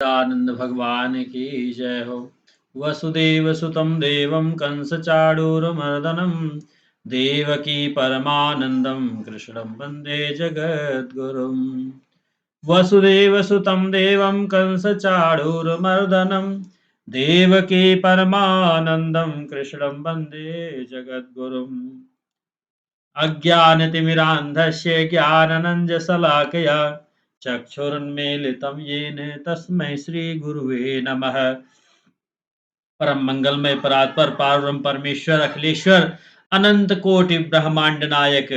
आनंद भगवान की जय हो। वसुदेव सुतं देवं कंस चाणूरमर्दनं देवकी परमानंदं कृष्णं वंदे जगद्गुरुम्। वसुदेव सुतं देवं कंस चाणूरमर्दनं देवकी परमानंदं कृष्णं वंदे जगद्गुरुम्। अज्ञानतिमिरान्धस्य ज्ञाननञ्जशलाकया चक्षुरुन्मीलितं येन तस्मै श्रीगुरुवे नमः। परम मंगलमय परात्पर पारब्रह्म परमेश्वर अखिलेश्वर अनंत कोटि ब्रह्मांड नायक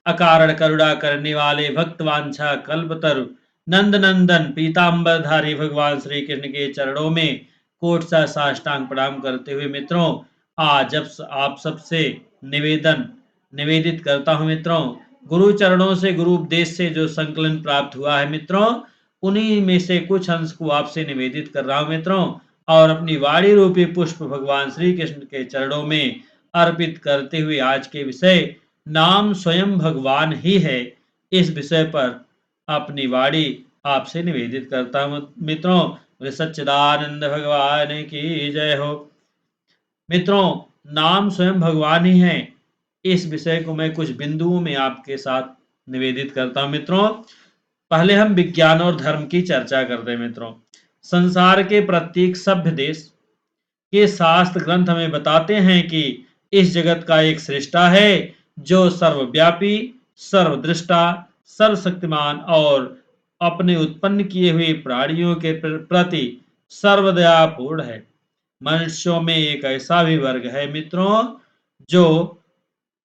अकारण करुणा करने वाले भक्तवांछा कल्पतरु नंद नंदन पीताम्बरधारी भगवान श्री कृष्ण के चरणों में कोट सा साष्टांग प्रणाम करते हुए मित्रों, आज जब आप सबसे निवेदन निवेदित करता हूं मित्रों, गुरु चरणों से गुरु उपदेश से जो संकलन प्राप्त हुआ है मित्रों, उन्हीं में से कुछ अंश को आपसे निवेदित कर रहा हूं मित्रों, और अपनी वाणी रूपी पुष्प भगवान श्री कृष्ण के चरणों में अर्पित करते हुए आज के विषय नाम स्वयं भगवान ही है, इस विषय पर अपनी वाणी आपसे निवेदित करता हूं मित्रों। सच्चिदानंद भगवान की जय हो। मित्रों, नाम स्वयं भगवान ही है, इस विषय को मैं कुछ बिंदुओं में आपके साथ निवेदित करता हूं मित्रों। पहले हम विज्ञान और धर्म की चर्चा करते हैं मित्रों। संसार के प्रत्येक सभ्य देश के शास्त्र ग्रंथ हमें बताते हैं कि इस जगत का एक सृष्टा है जो सर्वव्यापी, सर्वदृष्टा, सर्वशक्तिमान और अपने उत्पन्न किए हुए प्राणियों के प्रति सर्वदयापूर्ण है। मनुष्यों में एक ऐसा भी वर्ग है मित्रों जो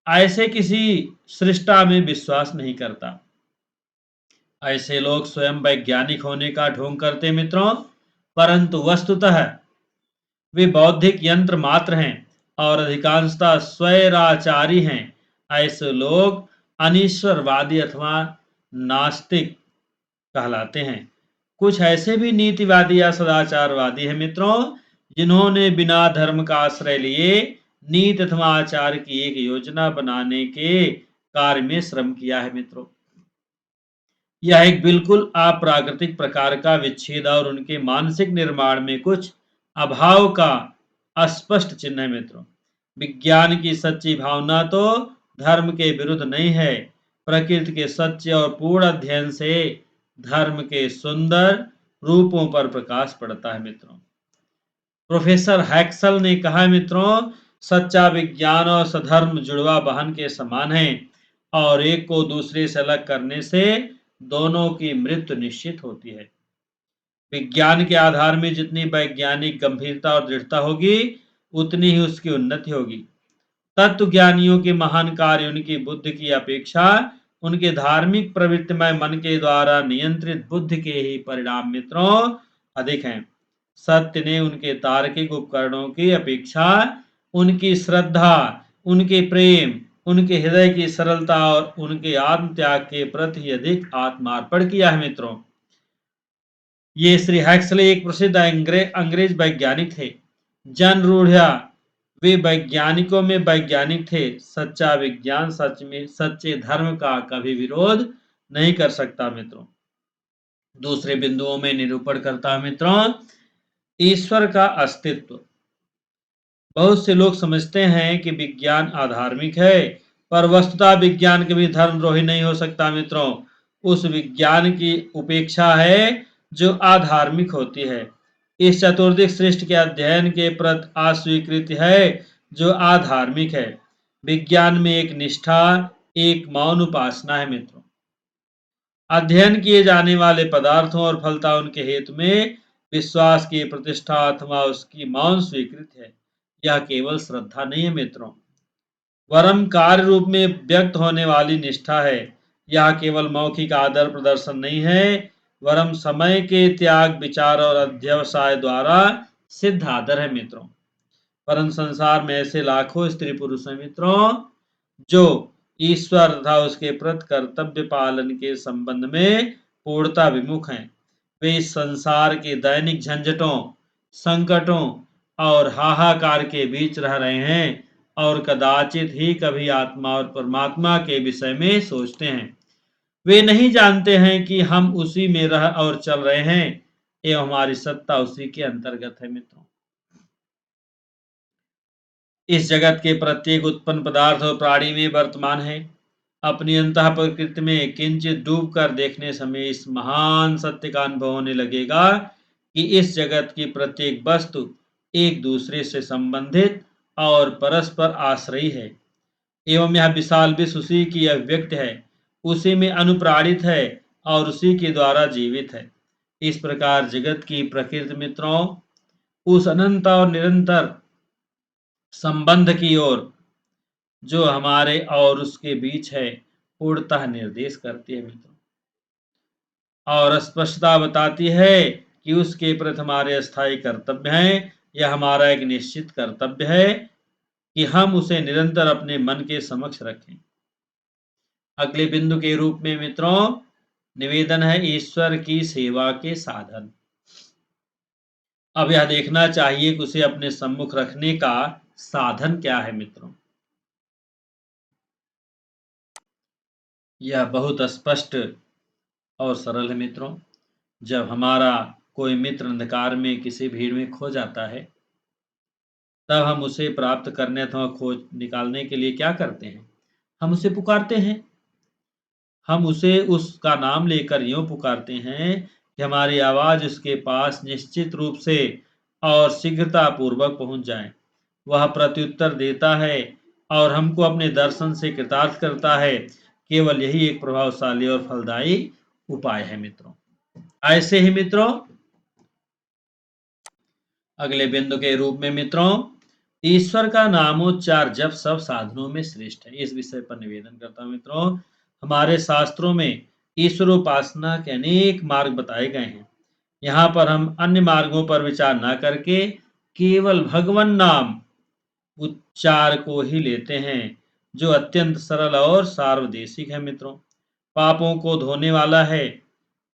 ऐसे किसी सृष्टा में विश्वास नहीं करता। ऐसे लोग स्वयं वैज्ञानिक होने का ढोंग करते मित्रों, परंतु वस्तुतः वे बौद्धिक यंत्र मात्र हैं और अधिकांशतः स्वैराचारी हैं। ऐसे लोग अनीश्वरवादी अथवा नास्तिक कहलाते हैं। कुछ ऐसे भी नीतिवादी या सदाचारवादी हैं मित्रों, जिन्होंने बिना धर्म का आश्रय लिए नीति अथवा आचार की एक योजना बनाने के कार्य में श्रम किया है मित्रों। यह एक बिल्कुल अप्राकृतिक प्रकार का विच्छेद और उनके मानसिक निर्माण में कुछ अभाव का अस्पष्ट चिन्ह है मित्रों। विज्ञान की सच्ची भावना तो धर्म के विरुद्ध नहीं है। प्रकृति के सच्चे और पूर्ण अध्ययन से धर्म के सुंदर रूपों पर प्रकाश पड़ता है मित्रों। प्रोफेसर हैक्सल ने कहा है मित्रों, सच्चा विज्ञान और सधर्म जुड़वा बहन के समान है और एक को दूसरे से अलग करने से दोनों की मृत्यु निश्चित होती है। विज्ञान के आधार में जितनी वैज्ञानिक गंभीरता और दृढ़ता होगी, उतनी ही उसकी उन्नति होगी। तत्व ज्ञानियों के महान कार्य उनकी बुद्धि की अपेक्षा उनके धार्मिक प्रवृत्तिमय मन के द्वारा नियंत्रित बुद्धि के ही परिणाम मित्रों अधिक हैं। सत्य ने उनके तार्किक उपकरणों की अपेक्षा उनकी श्रद्धा, उनके प्रेम, उनके हृदय की सरलता और उनके आत्म त्याग के प्रति अधिक आत्मार्पण किया है मित्रों। ये श्री हैक्सले एक प्रसिद्ध अंग्रेज वैज्ञानिक थे। जन रूढ़िया वे वैज्ञानिकों में वैज्ञानिक थे। सच्चा विज्ञान सच में सच्चे धर्म का कभी विरोध नहीं कर सकता मित्रों। दूसरे बिंदुओं में निरूपण करता है मित्रों, ईश्वर का अस्तित्व। बहुत से लोग समझते हैं कि विज्ञान अधार्मिक है, पर वस्तुतः विज्ञान कभी धर्मद्रोही नहीं हो सकता मित्रों। उस विज्ञान की उपेक्षा है जो अधार्मिक होती है। इस चतुर्दिक सृष्टि के अध्ययन के प्रति अस्वीकृति है जो अधार्मिक है। विज्ञान में एक निष्ठा, एक मौन उपासना है मित्रों। अध्ययन किए जाने वाले पदार्थों और फलता उनके हेतु में विश्वास की प्रतिष्ठा अथवा उसकी मौन स्वीकृति है। यह केवल श्रद्धा नहीं है मित्रों, वरम कार्य रूप में व्यक्त होने वाली निष्ठा है। यह केवल मौखिक आदर प्रदर्शन नहीं है, वरम समय के त्याग, विचार और अध्यवसाय द्वारा सिद्ध आदर है मित्रों। परम संसार में ऐसे लाखों स्त्री पुरुष हैं मित्रों जो ईश्वर तथा उसके प्रति कर्तव्य पालन के संबंध में पूर्णता विमुख हैं। वे इस संसार के दैनिक झंझटों, संकटों और हाहाकार के बीच रह रहे हैं और कदाचित ही कभी आत्मा और परमात्मा के विषय में सोचते हैं। वे नहीं जानते हैं कि हम उसी में रह और चल रहे हैं। एवं हमारी सत्ता उसी के अंतर्गत है मित्रों। इस जगत के प्रत्येक उत्पन्न पदार्थ और प्राणी में वर्तमान है। अपनी अंतः प्रकृति में किंचित डूब कर देखने समय इस महान सत्य का अनुभव होने लगेगा कि इस जगत की प्रत्येक वस्तु एक दूसरे से संबंधित और परस्पर आश्रयी है एवं यह विशाल विश्व उसी की अभिव्यक्त है, उसी में अनुप्राणित है और उसी के द्वारा जीवित है। इस प्रकार जगत की प्रकृति मित्रों उस अनंत और निरंतर संबंध की ओर जो हमारे और उसके बीच है पूर्णतः निर्देश करती है मित्रों, और स्पष्टता बताती है कि उसके प्रति हमारे स्थायी कर्तव्य हैं। यह हमारा एक निश्चित कर्तव्य है कि हम उसे निरंतर अपने मन के समक्ष रखें। अगले बिंदु के रूप में मित्रों निवेदन है ईश्वर की सेवा के साधन। अब यह देखना चाहिए कि उसे अपने सम्मुख रखने का साधन क्या है मित्रों। यह बहुत स्पष्ट और सरल है मित्रों। जब हमारा कोई मित्र अंधकार में किसी भीड़ में खो जाता है, तब हम उसे प्राप्त करने अथवा खोज निकालने के लिए क्या करते हैं? हम उसे पुकारते हैं। हम उसे उसका नाम लेकर यूँ पुकारते हैं कि हमारी आवाज़ उसके पास निश्चित रूप से और शीघ्रतापूर्वक पहुँच जाए। वह प्रत्युत्तर देता है और हमको अपने दर्शन से कृतार्थ करता है। केवल यही एक प्रभावशाली और फलदायी उपाय है मित्रों। ऐसे ही मित्रों अगले बिंदु के रूप में मित्रों ईश्वर का नामोच्चार जब सब साधनों में श्रेष्ठ है। इस विषय पर निवेदन करता हूं मित्रों। हमारे शास्त्रों में ईश्वर उपासना के अनेक मार्ग बताए गए हैं। यहाँ पर हम अन्य मार्गों पर विचार न करके केवल भगवन नाम उच्चार को ही लेते हैं, जो अत्यंत सरल और सार्वदेशिक है मित्रों, पापों को धोने वाला है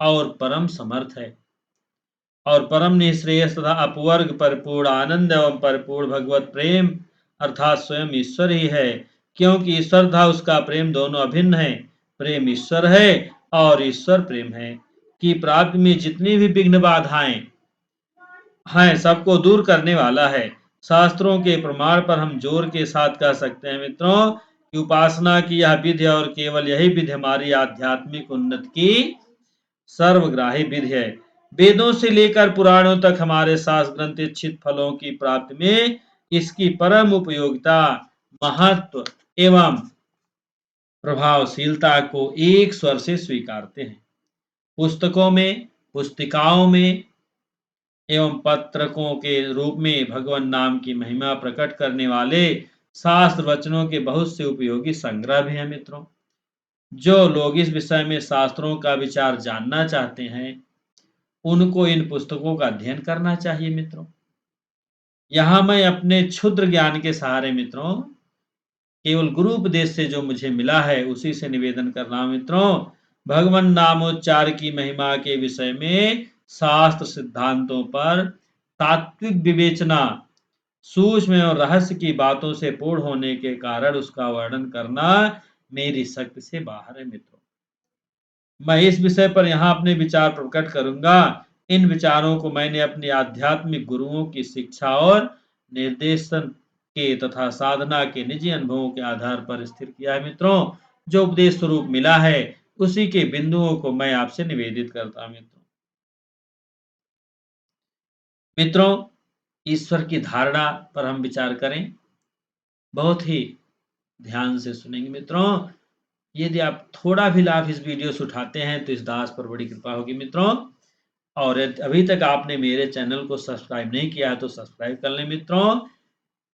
और परम समर्थ है और परम निःश्रेयस तथा अपवर्ग परिपूर्ण आनंद एवं परिपूर्ण भगवत प्रेम अर्थात स्वयं ईश्वर ही है। क्योंकि ईश्वर तथा उसका प्रेम दोनों अभिन्न है। प्रेम ईश्वर है और ईश्वर प्रेम है कि प्राप्ति में जितनी भी विघ्न बाधाएं हैं सबको दूर करने वाला है। शास्त्रों के प्रमाण पर हम जोर के साथ कह सकते हैं मित्रों कि उपासना की यह विधि और केवल यही विधि हमारी आध्यात्मिक उन्नति की सर्वग्राही विधि है। वेदों से लेकर पुराणों तक हमारे शास्त्र ग्रंथ इच्छित फलों की प्राप्ति में इसकी परम उपयोगिता, महत्व एवं प्रभावशीलता को एक स्वर से स्वीकारते हैं। पुस्तकों में, पुस्तिकाओं में एवं पत्रकों के रूप में भगवान नाम की महिमा प्रकट करने वाले शास्त्र वचनों के बहुत से उपयोगी संग्रह भी हैं मित्रों। जो लोग इस विषय में शास्त्रों का विचार जानना चाहते हैं, उनको इन पुस्तकों का अध्ययन करना चाहिए मित्रों। यहाँ मैं अपने क्षुद्र ज्ञान के सहारे मित्रों केवल गुरु उपदेश से जो मुझे मिला है उसी से निवेदन कर रहा हूं मित्रों। भगवान नामोच्चार की महिमा के विषय में शास्त्र सिद्धांतों पर तात्विक विवेचना सूक्ष्म और रहस्य की बातों से पूर्ण होने के कारण उसका वर्णन करना मेरी शक्ति से बाहर है मित्रों। मैं इस विषय पर यहाँ अपने विचार प्रकट करूंगा। इन विचारों को मैंने अपने आध्यात्मिक गुरुओं की शिक्षा और निर्देशन के तथा साधना के निजी अनुभवों के आधार पर स्थिर किया है मित्रों। जो उपदेश स्वरूप मिला है उसी के बिंदुओं को मैं आपसे निवेदित करता हूं मित्रों। मित्रों ईश्वर की धारणा पर हम विचार करें, बहुत ही ध्यान से सुनेंगे मित्रों। यदि आप थोड़ा भी लाभ इस वीडियो से उठाते हैं तो इस दास पर बड़ी कृपा होगी मित्रों। और यदि अभी तक आपने मेरे चैनल को सब्सक्राइब नहीं किया तो सब्सक्राइब कर लें मित्रों,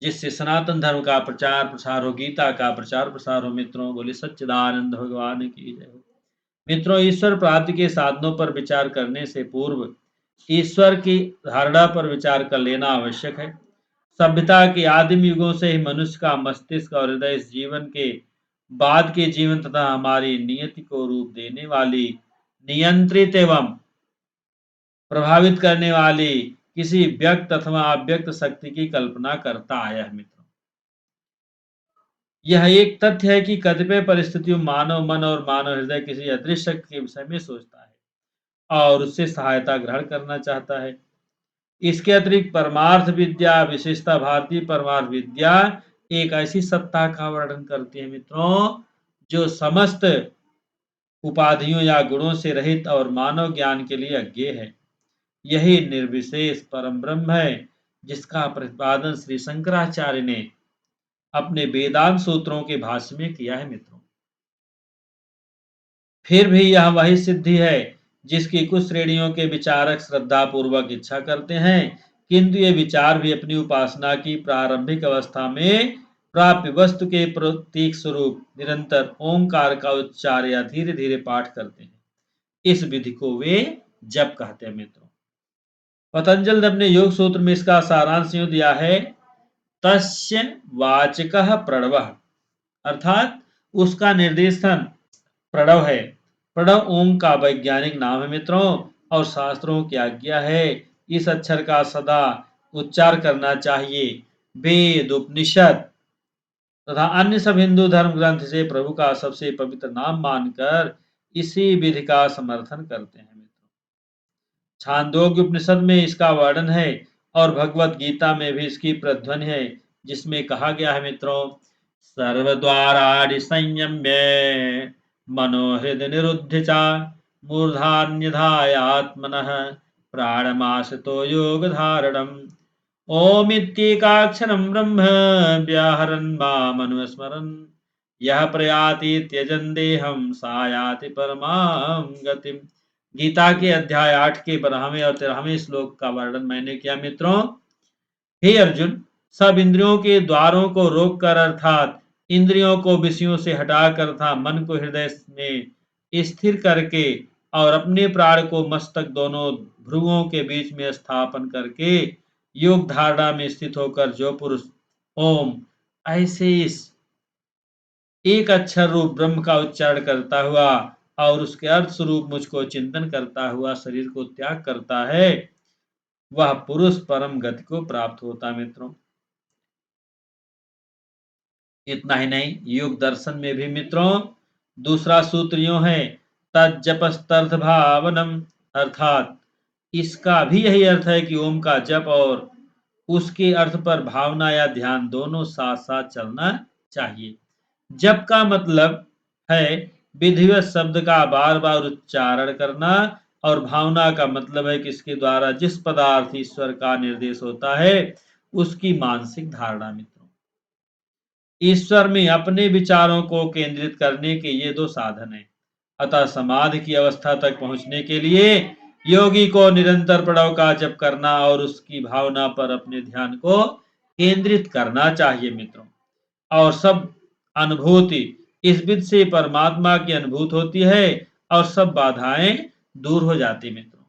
जिससे सनातन धर्म का प्रचार प्रसार हो, गीता का प्रचार प्रसार हो मित्रों। बोले सच्चिदानंद भगवान की जय हो। मित्रों ईश्वर प्राप्ति के साधनों पर विचार करने से पूर्व ईश्वर की धारणा पर विचार कर लेना आवश्यक है। सभ्यता के आदिम युगों से ही मनुष्य का मस्तिष्क और हृदय इस जीवन के बाद के जीवन तथा हमारी नियति को रूप देने वाली, नियंत्रित एवं प्रभावित करने वाली किसी व्यक्त अथवा अव्यक्त शक्ति की कल्पना करता आया है मित्रों। यह एक तथ्य है कि कतिपय परिस्थितियों मानव मन और मानव हृदय किसी अदृश्य शक्ति के विषय में सोचता है। और उससे सहायता ग्रहण करना चाहता है। इसके अतिरिक्त परमार्थ विद्या, विशेषता भारतीय परमार्थ विद्या एक ऐसी सत्ता का वर्णन करती है मित्रों, जो समस्त उपाधियों या गुणों से रहित और मानव ज्ञान के लिए अज्ञेय है। यही निर्विशेष परम ब्रह्म है, जिसका प्रतिपादन श्री शंकराचार्य ने अपने वेदांत सूत्रों के भाष्य में किया है मित्रों। फिर भी यह वही सिद्धि है जिसकी कुछ श्रेणियों के विचारक श्रद्धा पूर्वक इच्छा करते हैं, किंतु ये विचार भी अपनी उपासना की प्रारंभिक अवस्था में प्राप्य वस्तु के प्रतीक स्वरूप निरंतर ओंकार का उच्चार या धीरे धीरे पाठ करते हैं। इस विधि को वे जप कहते हैं मित्रों। पतंजलि ने अपने योग सूत्र में इसका सारांश यूं दिया है, तस्य वाचकः प्रणवः, अर्थात उसका निर्देशन प्रणव है। प्रणव ओम का वैज्ञानिक नाम है मित्रों, और शास्त्रों की आज्ञा है इस अक्षर का सदा उच्चार करना चाहिए। वेद, उपनिषद तथा अन्य सब हिंदू धर्म ग्रंथ से प्रभु का सबसे पवित्र नाम मानकर इसी विधि का समर्थन करते हैं मित्रों। छांदोग्य उपनिषद में इसका वर्णन है और भगवत गीता में भी इसकी प्रतिध्वनि है, जिसमें कहा गया है मित्रों, सर्वद्वाराणि संयम्य मनोहृदय निरुध्य च मूर्धान्यधाय आत्मनः प्राणमाश्रितो योग धारणम् ओमित्येकाक्षरं ब्रह्म व्याहरन् मामनुस्मरन् यः प्रयाति त्यजन् देहं सा याति परमां गतिम्। गीता के अध्याय 8 के 12वें और 13वें श्लोक का वर्णन मैंने किया मित्रों। हे अर्जुन, सब इंद्रियों के द्वारों को रोककर अर्थात इंद्रियों को विषयों से हटाकर तथा मन को हृदय में स्थिर करके और अपने प्राण को मस्तक दोनों भ्रुवों के बीच में स्थापन करके योग धारणा में स्थित होकर जो पुरुष ओम ऐसे इस एक अक्षर रूप ब्रह्म का उच्चारण करता हुआ और उसके अर्थ स्वरूप मुझको चिंतन करता हुआ शरीर को त्याग करता है, वह पुरुष परम गति को प्राप्त होता है मित्रों। इतना ही नहीं, योग दर्शन में भी मित्रों दूसरा सूत्र यूं है, तज्जपस्तर्थ भावनम, अर्थात इसका भी यही अर्थ है कि ओम का जप और उसके अर्थ पर भावना या ध्यान दोनों साथ साथ चलना चाहिए। जप का मतलब है विधिवत शब्द का बार बार उच्चारण करना, और भावना का मतलब है कि इसके द्वारा जिस पदार्थ ईश्वर का निर्देश होता है उसकी मानसिक धारणा मित्रों। ईश्वर में अपने विचारों को केंद्रित करने के ये दो साधन हैं। अतः समाधि की अवस्था तक पहुंचने के लिए योगी को निरंतर प्रणव का जप करना और उसकी भावना पर अपने ध्यान को केंद्रित करना चाहिए मित्रों। और सब अनुभूति इस विधि से परमात्मा की अनुभूति होती है और सब बाधाएं दूर हो जाती मित्रों।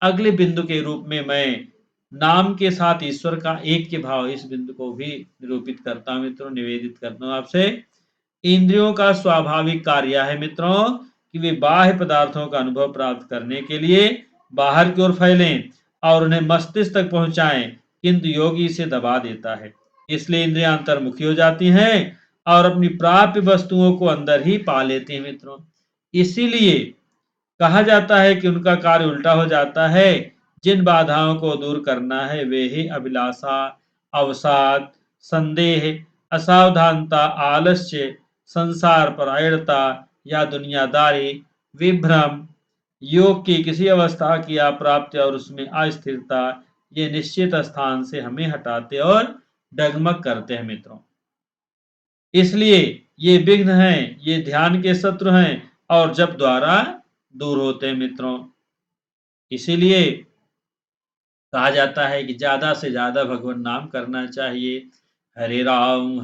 अगले बिंदु के रूप में मैं नाम के साथ ईश्वर का एक के भाव, इस बिंदु को भी निरूपित करता हूं मित्रों, निवेदित करता हूं आपसे। इंद्रियों का स्वाभाविक कार्य है मित्रों कि वे बाह्य पदार्थों का अनुभव प्राप्त करने के लिए बाहर की ओर फैलें और उन्हें मस्तिष्क तक पहुंचाएं, किंतु योगी इसे दबा देता है। इसलिए इंद्रियां अंतर्मुखी हो जाती हैं और अपनी प्राप्य वस्तुओं को अंदर ही पा लेती हैं मित्रों। इसीलिए कहा जाता है कि उनका कार्य उल्टा हो जाता है। जिन बाधाओं को दूर करना है वे ही अभिलाषा, अवसाद, संदेह, असावधानता, आलस्य, संसार परायणता या दुनियादारी, विभ्रम, योग की किसी अवस्था की अप्राप्ति और उसमें अस्थिरता, ये निश्चित स्थान से हमें हटाते और डगमग करते हैं मित्रों। इसलिए ये विघ्न हैं, ये ध्यान के शत्रु हैं और जप द्वारा दूर होते हैं मित्रों। इसीलिए कहा जाता है कि ज्यादा से ज्यादा भगवान नाम करना चाहिए। हरे राम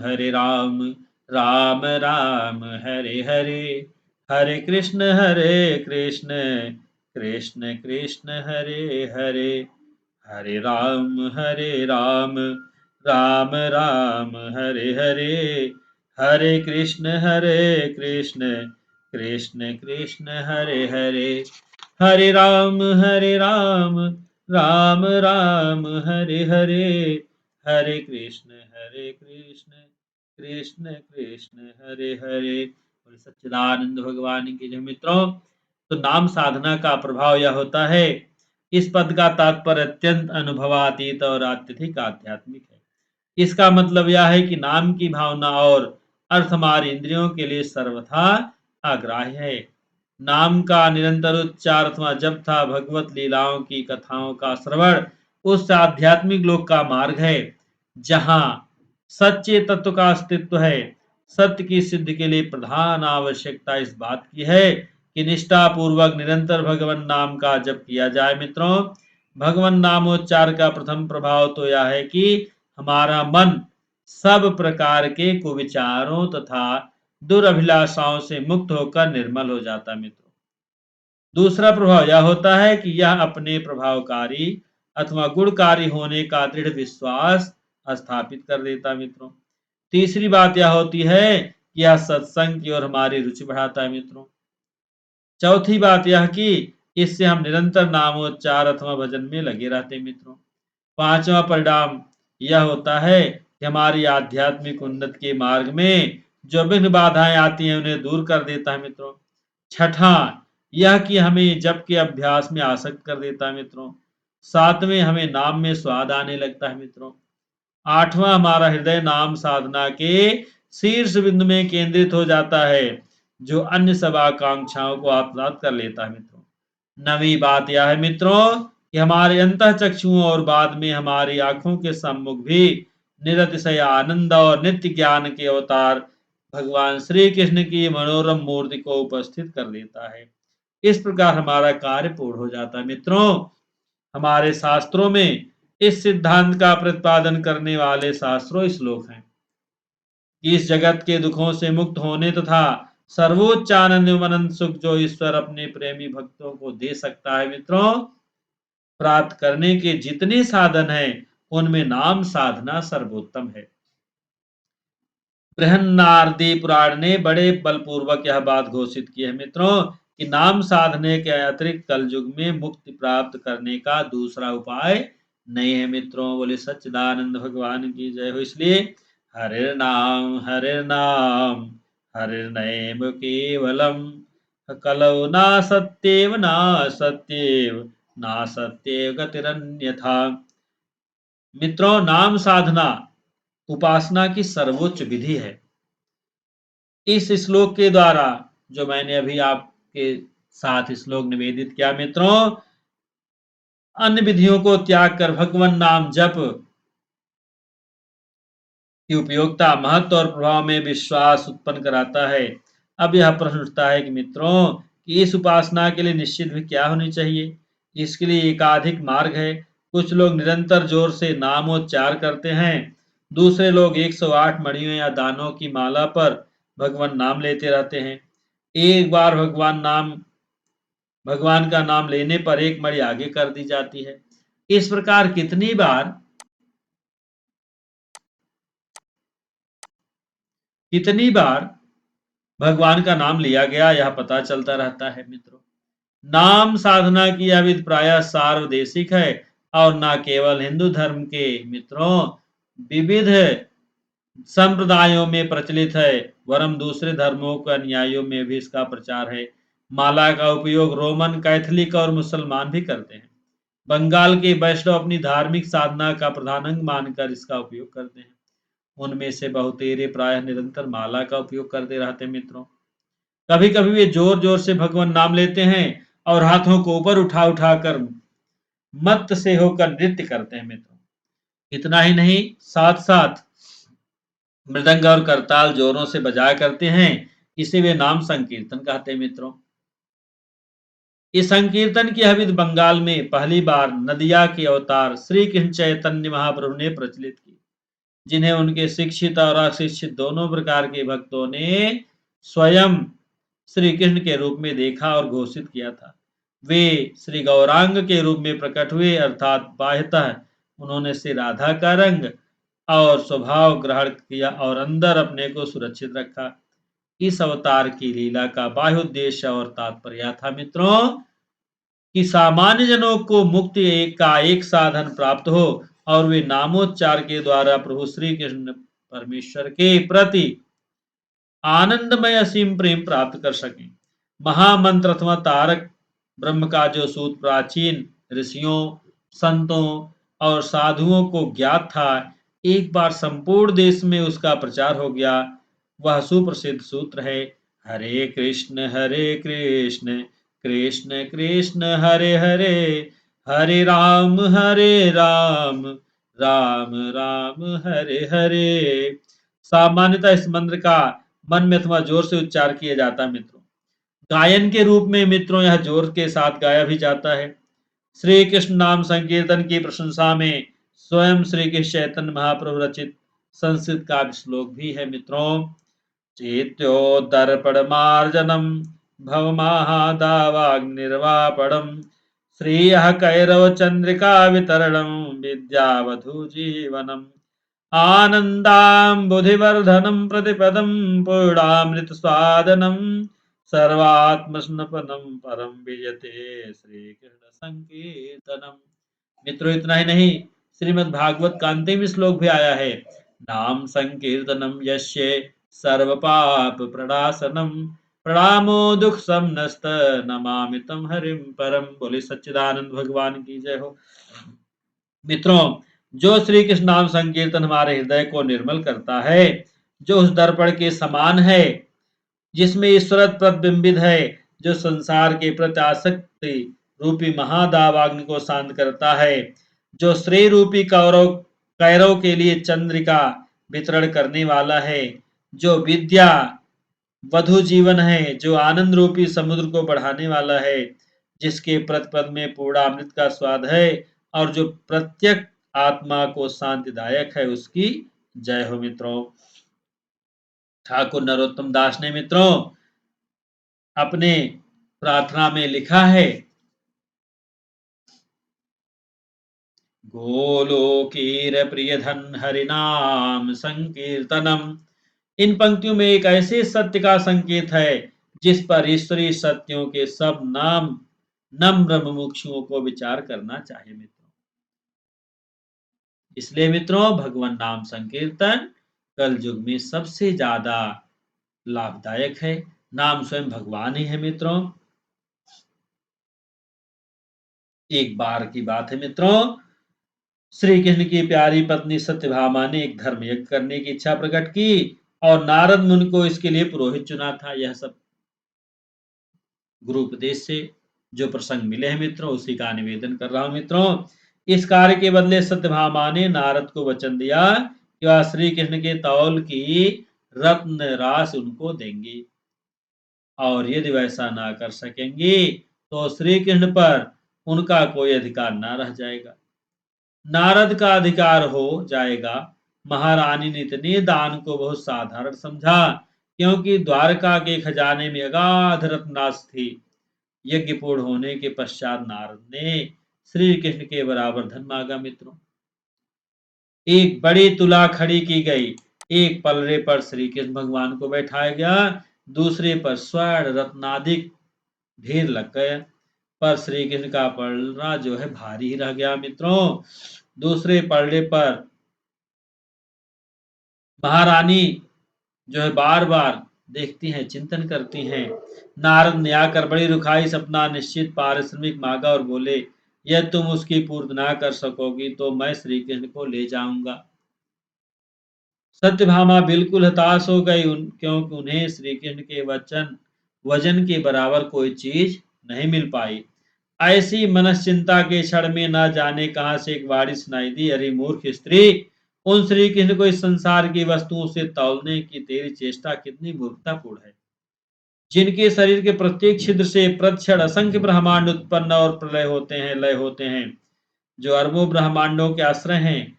राम राम हरे हरे, हरे कृष्ण कृष्ण कृष्ण हरे हरे, हरे राम राम राम हरे हरे, हरे कृष्ण कृष्ण कृष्ण हरे हरे, हरे राम राम राम हरे हरे, हरे कृष्ण कृष्ण कृष्ण हरे हरे। और सच्चिदानंद भगवान की जय मित्रों। तो नाम साधना का प्रभाव यह होता है, इस पद का तात्पर्य अत्यंत अनुभवातीत और अत्यधिक आध्यात्मिक है। इसका मतलब यह है कि नाम की भावना और अर्थ हमारी इंद्रियों के लिए सर्वथा अग्राह्य है। नाम का निरंतर उच्चार अथवा जप था भगवत लीलाओं की कथाओं का श्रवण उस आध्यात्मिक लोक का मार्ग है, जहां सच्चे तत्व का अस्तित्व है। सत्य की सिद्धि के लिए प्रधान आवश्यकता इस बात की है कि निष्ठा पूर्वक निरंतर भगवान नाम का जप किया जाए। मित्रों, भगवान नामोच्चार का प्रथम प्रभाव तो यह है कि हमारा मन सब प्रकार के कुविचारों तथा दुर्भिलाषाओं से मुक्त होकर निर्मल हो जाता है। मित्रों, दूसरा प्रभाव यह होता है कि यह अपने प्रभावकारी अथवा गुणकारी होने का दृढ़ विश्वास स्थापित कर देता है। मित्रों, तीसरी बात यह होती है कि यह सत्संग की ओर हमारी रुचि बढ़ाता है। मित्रों, चौथी बात यह कि इससे हम निरंतर नामोच्चार अथवा भजन में लगे रहते हैं। मित्रों, पांचवा परिणाम यह होता है कि हमारी आध्यात्मिक उन्नति के मार्ग में जो विघ्न बाधाएं आती हैं उन्हें दूर कर देता है। मित्रों, छठा यह कि हमें जप के अभ्यास में आसक्त कर देता है। मित्रों, सातवें हमें नाम में स्वाद आने लगता है। मित्रों, आठवां हमारा हृदय नाम साधना के शीर्ष बिंदु में केंद्रित हो जाता है, जो अन्य सब आकांक्षाओं को आत्मसात कर लेता है। मित्रों, नवी बात यह है मित्रों कि हमारे अंतः चक्षुओं और बाद में हमारी आंखों के सम्मुख भी निरतिशय आनंद और नित्य ज्ञान के अवतार भगवान श्री कृष्ण की मनोरम मूर्ति को उपस्थित कर देता है। इस प्रकार हमारा कार्य पूर्ण हो जाता है। मित्रों, हमारे शास्त्रों में इस सिद्धांत का प्रतिपादन करने वाले शास्त्रों श्लोक हैं कि इस जगत के दुखों से मुक्त होने तथा सर्वोच्च आनंद एवं अनंत सुख जो ईश्वर अपने प्रेमी भक्तों को दे सकता है, मित्रों, प्राप्त करने के जितने साधन हैं उनमें नाम साधना सर्वोत्तम है। बृहन्नारदी पुराण ने बड़े बलपूर्वक यह बात घोषित की है। मित्रों, कि नाम साधने के अतिरिक्त कलयुग में मुक्ति प्राप्त करने का दूसरा उपाय नहीं है। मित्रों, बोले सच्चिदानंद भगवान की जय हो। इसलिए हरे नाम हरिर्नैव केवलम कलौ ना सत्येव ना सत्येव ना सत्येव गतिरन्यथा। मित्रों, नाम साधना उपासना की सर्वोच्च विधि है। इस श्लोक के द्वारा जो मैंने अभी आपके साथ श्लोक निवेदित किया, मित्रों, अन्य विधियों को त्याग कर भगवान नाम जप की उपयोगिता, महत्व और प्रभाव में विश्वास उत्पन्न कराता है। अब यह प्रश्न उठता है कि मित्रों, कि इस उपासना के लिए निश्चित भी क्या होनी चाहिए। इसके लिए एकाधिक मार्ग है। कुछ लोग निरंतर जोर से नामोच्चार करते हैं, दूसरे लोग 108 मणियों या दानों की माला पर भगवान नाम लेते रहते हैं। एक बार भगवान का नाम लेने पर एक मणि आगे कर दी जाती है। इस प्रकार कितनी बार भगवान का नाम लिया गया यह पता चलता रहता है। मित्रों, नाम साधना की यह विधि प्रायः सार्वदेशिक है और न केवल हिंदू धर्म के, मित्रों, विविध संप्रदायों में प्रचलित है, वरन दूसरे धर्मों के अनुयायियों में भी इसका प्रचार है। माला का उपयोग रोमन, कैथोलिक और मुसलमान भी करते हैं। बंगाल के वैष्णव अपनी धार्मिक साधना का प्रधान अंग मानकर इसका उपयोग करते हैं। उनमें से बहुतेरे प्रायः निरंतर माला का उपयोग करते रहते हैं। मित्रों, कभी कभी वे जोर जोर से भगवान नाम लेते हैं और हाथों को ऊपर उठा उठा कर मत्त से होकर नृत्य करते हैं। मित्रों, इतना ही नहीं, साथ साथ मृदंग और करताल जोरों से बजाया करते हैं। इसे वे नाम संकीर्तन कहते हैं। मित्रों, इस संकीर्तन की विधि बंगाल में पहली बार नदिया के अवतार श्री कृष्ण चैतन्य महाप्रभु ने प्रचलित की, जिन्हें उनके शिक्षित और अशिक्षित दोनों प्रकार के भक्तों ने स्वयं श्री कृष्ण के रूप में देखा और घोषित किया था। वे श्री गौरांग के रूप में प्रकट हुए, अर्थात बाह्यतः उन्होंने श्री राधा का रंग और स्वभाव ग्रहण किया और अंदर अपने को सुरक्षित रखा। इस अवतार की लीला का बाह्य उद्देश्य और तात्पर्य था, मित्रों, कि सामान्य जनों को मुक्ति का एक साधन प्राप्त हो और वे नामोच्चार के द्वारा प्रभु श्री कृष्ण परमेश्वर के प्रति आनंदमय असीम प्रेम प्राप्त कर सकें। महामंत्र अथवा तारक ब्रह्म का जो सूत्र प्राचीन ऋषियों, संतों और साधुओं को ज्ञात था, एक बार संपूर्ण देश में उसका प्रचार हो गया। वह सुप्रसिद्ध सूत्र है, हरे कृष्ण कृष्ण कृष्ण हरे हरे, हरे राम राम राम हरे हरे। सामान्यतः इस मंत्र का मन में अथवा जोर से उच्चार किया जाता है मित्रों। गायन के रूप में मित्रों यह जोर के साथ गाया भी जाता है। श्री कृष्ण नाम संकीर्तन की प्रशंसा में स्वयं श्री कृष्ण चैतन्य महाप्रभु रचित संस्कृत काव्य श्लोक भी है मित्रों। चेत्योदर्पणमार्जनम् भवमाहादावाग्निर्वापणम् श्रियः कैरवचन्द्रिकावितरणं विद्यावधूजीवनम् आनन्दाम्बुधिवर्धनं प्रतिपदं पूर्णामृतस्वादनं सर्वात्मस्नपनं परं विजते श्रीकृष्ण संकीर्तनम्। मित्रों इतना ही नहीं, श्रीमद् भागवत का अंतिम श्लोक भी आया है, नाम संकीर्तनम यस्य सर्व पाप प्रणाशनम प्रणामो दुख समनस्त नमामि तम हरिम परम। बोले सच्चिदानंद भगवान की जय हो। मित्रों, जो श्री कृष्ण नाम संकीर्तन हमारे हृदय को निर्मल करता है, जो उस दर्पण के समान है जिसमें ईश्वर प्रतिबिंबित है, जो संसार के प्रति आसक्ति रूपी महादावाग्नि को शांत करता है, जो श्रेय रूपी कौरव कैरव के लिए चंद्रिका वितरण करने वाला है, जो विद्या वधु जीवन है, जो आनंद रूपी समुद्र को बढ़ाने वाला है, जिसके प्रतिपद में पूर्ण अमृत का स्वाद है और जो प्रत्येक आत्मा को शांतिदायक है, उसकी जय हो मित्रों। ठाकुर नरोत्तम दास ने मित्रों अपने प्रार्थना में लिखा है, गोलोकीर प्रियधन हरिनाम संकीर्तनम। इन पंक्तियों में एक ऐसे सत्य का संकेत है जिस पर ईश्वरीय सत्यों के सब नाम नम्र मुमुक्षुओं को विचार करना चाहिए मित्रों। इसलिए मित्रों भगवान नाम संकीर्तन कल युग में सबसे ज्यादा लाभदायक है। नाम स्वयं भगवान ही है मित्रों। एक बार की बात है मित्रों, श्री कृष्ण की प्यारी पत्नी सत्यभामा ने एक धर्म यज्ञ करने की इच्छा प्रकट की और नारद मुनि को इसके लिए पुरोहित चुना था। यह सब गुरु उपदेश से जो प्रसंग मिले हैं मित्रों, उसी का निवेदन कर रहा हूं मित्रों। इस कार्य के बदले सत्यभामा ने नारद को वचन दिया कि वह श्री कृष्ण के तौल की रत्न राशि उनको देंगी और यदि वैसा ना कर सकेंगी तो श्री कृष्ण पर उनका कोई अधिकार ना रह जाएगा, नारद का अधिकार हो जाएगा। महारानी ने इतने दान को बहुत साधारण समझा क्योंकि द्वारका के खजाने में अगाध रत्नराशि थी। यज्ञ पूर्ण होने के पश्चात नारद ने श्री कृष्ण के बराबर धन मांगा मित्रों। एक बड़ी तुला खड़ी की गई, एक पलड़े पर श्री कृष्ण भगवान को बैठाया गया, दूसरे पर स्वर्ण रत्नादिक ढेर लग गए, पर श्री कृष्ण का पलड़ा जो है भारी ही रह गया मित्रों। दूसरे पलड़े पर महारानी जो है बार बार देखती हैं, चिंतन करती हैं। नारद ने आकर बड़ी रुखाई से अपना निश्चित पारिश्रमिक मांगा और बोले, यह तुम उसकी पूर्ति ना कर सकोगी तो मैं श्री कृष्ण को ले जाऊंगा। सत्यभामा बिल्कुल हताश हो गई क्योंकि उन्हें श्री कृष्ण के वजन के बराबर कोई चीज नहीं मिल पाई। ऐसी मनश्चिंता के क्षण में न जाने कहां से एक वाणी सुनाई दी, अरे मूर्ख स्त्री, उन श्री कृष्ण को इस संसार की वस्तुओं से तौलने की तेरी चेष्टा कितनी मूर्खतापूर्ण है, जिनके शरीर के प्रत्येक छिद्र से प्रतिक्षण असंख्य ब्रह्मांड उत्पन्न और प्रलय होते हैं, लय होते हैं, जो अरबों ब्रह्मांडों के आश्रय हैं।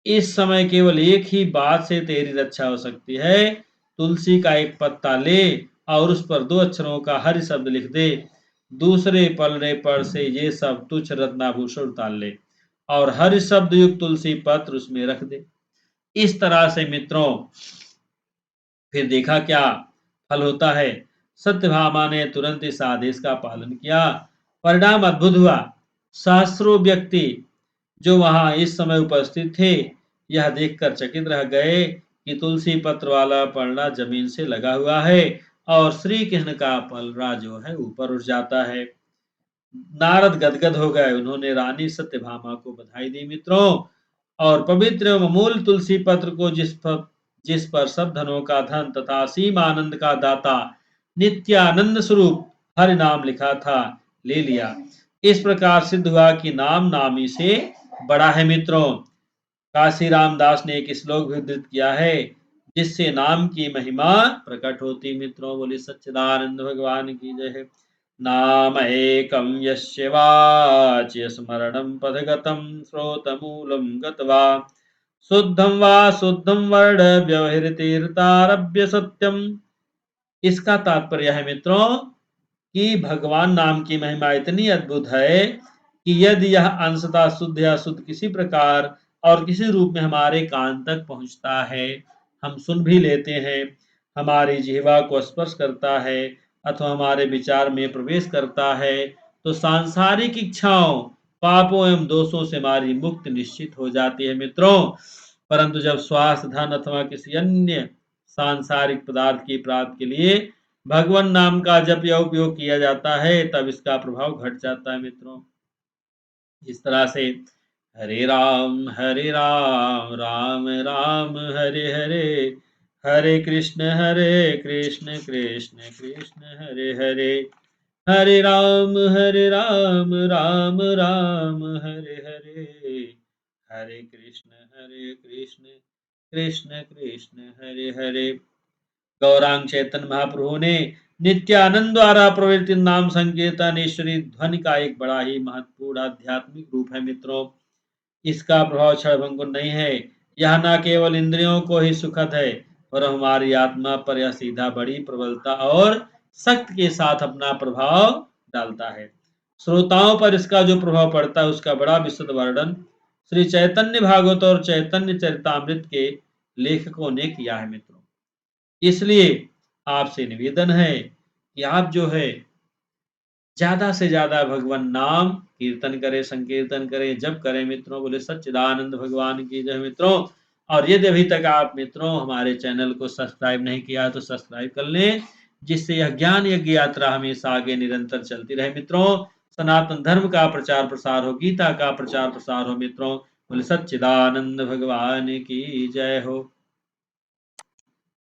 इस समय केवल एक ही बात से तेरी रक्षा हो सकती है, तुलसी का एक पत्ता ले और उस पर 2 अक्षरों का हरि शब्द लिख दे, दूसरे पलड़े पर से ये सब तुच्छ रत्नाभूषण उतार ले और हरि शब्द युक्त तुलसी पत्र उसमें रख दे। इस तरह से मित्रों फिर देखा क्या फल होता है। सत्यभामा ने तुरंत इस आदेश का पालन किया, परिणाम अद्भुत हुआ। सहस्रों व्यक्ति जो वहां इस समय उपस्थित थे यह देखकर चकित रह गए कि तुलसी पत्र वाला पलड़ा जमीन से लगा हुआ है और श्री कृष्ण का पलड़ा जो है ऊपर उठ जाता है। नारद गदगद हो गए, उन्होंने रानी सत्यभामा को बधाई दी मित्रों, और पवित्र एवं अमूल तुलसी पत्र को जिस पर सब धनों का धन तथा असीम आनंद का दाता नित्यानंद स्वरूप हरि नाम लिखा था, ले लिया। इस प्रकार सिद्ध हुआ कि नाम नामी से बड़ा है मित्रों। काशी रामदास ने एक श्लोक भी उद्धृत किया है, जिससे नाम की महिमा प्रकट होती। मित्रों बोले सच्चिदानंद भगवान की जय है। नाम एकं यस्य वाच्य स्मरणं पदगतं श्रोतमूलं गत्वा शुद्धं वर्ण व्यवहृतिर्तारभ्य सत्यम। इसका तात्पर्य है मित्रों कि भगवान नाम की महिमा इतनी अद्भुत है कि यदि यह अंशतः शुद्ध या शुद्ध किसी प्रकार और किसी रूप में हमारे कान तक पहुंचता है, हम सुन भी लेते हैं, हमारी जिह्वा को स्पर्श करता है अथवा हमारे विचार में प्रवेश करता है, तो सांसारिक इच्छाओं, पापों एवं दोषों से हमारी मुक्ति निश्चित हो जाती है मित्रों। परंतु जब स्वास्थ्य, धन अथवा किसी अन्य सांसारिक पदार्थ की प्राप्ति के लिए भगवान नाम का जप या उपयोग किया जाता है, तब इसका प्रभाव घट जाता है मित्रों। इस तरह से हरे राम राम राम हरे हरे, हरे कृष्ण कृष्ण कृष्ण हरे हरे, हरे राम राम राम हरे हरे, हरे कृष्ण कृष्ण कृष्ण हरे हरे। गौरांग चैतन्य महाप्रभु ने नित्यानंद द्वारा प्रवर्तित नाम संकीर्तन ईश्वरी ध्वनि का एक बड़ा ही महत्वपूर्ण आध्यात्मिक रूप है मित्रों। इसका प्रभाव क्षणभंगुर नहीं है, यह न केवल इंद्रियों को ही सुखद है, पर हमारी आत्मा पर यह सीधा बड़ी प्रबलता और शक्ति के साथ अपना प्रभाव डालता है। श्रोताओं पर इसका जो प्रभाव पड़ता है उसका बड़ा विशद वर्णन श्री चैतन्य भागवत और चैतन्य चरितामृत के लेखकों ने किया है मित्रों। इसलिए आपसे निवेदन है कि आप जो है ज्यादा से ज्यादा भगवान नाम कीर्तन करें, संकीर्तन करें, जप करें मित्रों। बोले सच्चिदानंद भगवान की जय मित्रों। और यदि अभी तक आप मित्रों हमारे चैनल को सब्सक्राइब नहीं किया तो सब्सक्राइब कर लें, जिससे यह ज्ञान यज्ञ यात्रा हमेशा आगे निरंतर चलती रहे मित्रों। सनातन धर्म का प्रचार प्रसार हो, गीता का प्रचार प्रसार हो मित्रों। बोले सच्चिदानंद भगवान की जय हो।